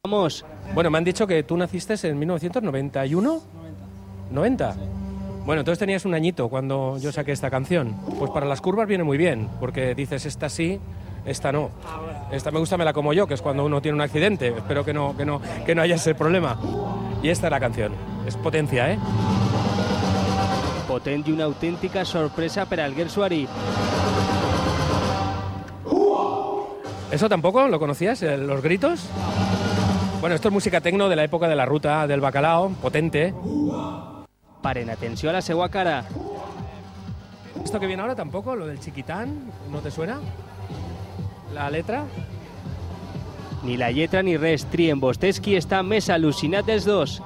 Vamos. Bueno, me han dicho que tú naciste en 1991. 90. Sí. Bueno, entonces tenías un añito cuando yo saqué esta canción. Pues para las curvas viene muy bien, porque dices esta sí, esta no. Esta me gusta, me la como yo, que es cuando uno tiene un accidente. Espero que no haya ese problema. Y esta es la canción. Es potencia, ¿eh? Potent y una auténtica sorpresa para el Gersuari. ¿Eso tampoco lo conocías? ¿Los gritos? Bueno, esto es música tecno de la época de la ruta del bacalao, potente. Paren atenció a la seua cara. ¿Esto que viene ahora tampoco? ¿Lo del Chiquitán? ¿No te suena? ¿La letra? Ni la lletra ni res. Trien vostès qui està més al·lucinat dels dos.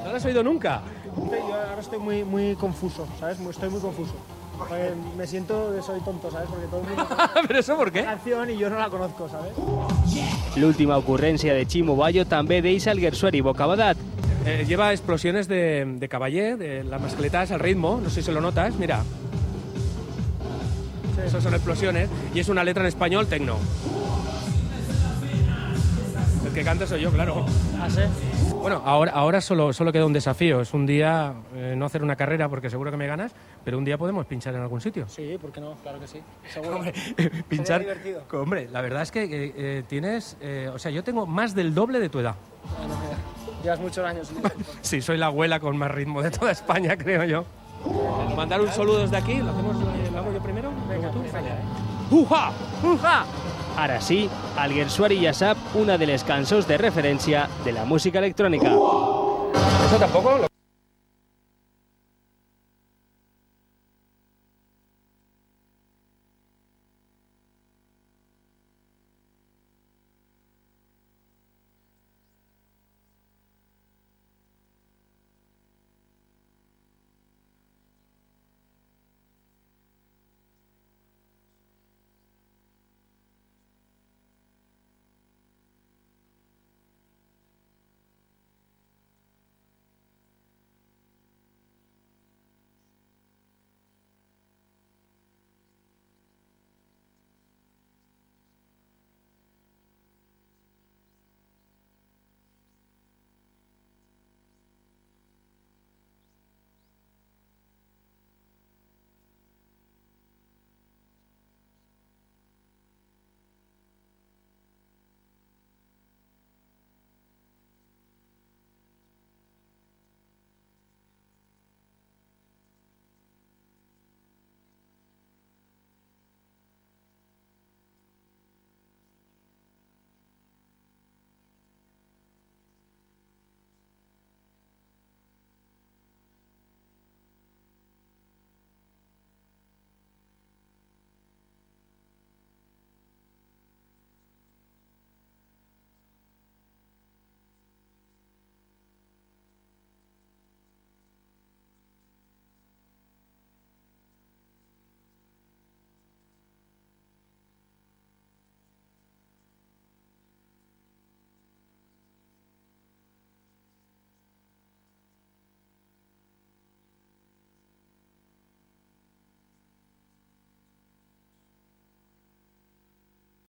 ¿No lo has oído nunca? Yo ahora estoy muy confuso, ¿sabes? Estoy muy confuso. Porque me siento que soy tonto, ¿sabes? Porque todo el mundo ¿Pero eso por qué? la canción y yo no la conozco, ¿sabes? L'última ocurrència de Ximo Bayo també deixa el Gersuari bocabadat. Lleva explosiones de caballé, de las mascletas al ritmo, no sé si lo notas, mira. Sí. Esas son explosiones y es una letra en español tecno. El que canta soy yo, claro. ¿Ah, sí? Bueno, ahora solo queda un desafío, es un día no hacer una carrera porque seguro que me ganas, pero un día podemos pinchar en algún sitio. Sí, ¿por qué no? Claro que sí. Seguro. Hombre, pinchar. Sería divertido. Hombre, la verdad es que tienes, o sea, yo tengo más del doble de tu edad. Bueno, llevas muchos años. Sí, soy la abuela con más ritmo de toda España, creo yo. Mandar un saludo desde aquí, ¿lo hago yo primero? Venga, tú. venga. ¡Uja! ¡Uja! Ara sí, el Gersuari ja sap una de les cançons de referència de la música electrònica. ¿Eso tampoco?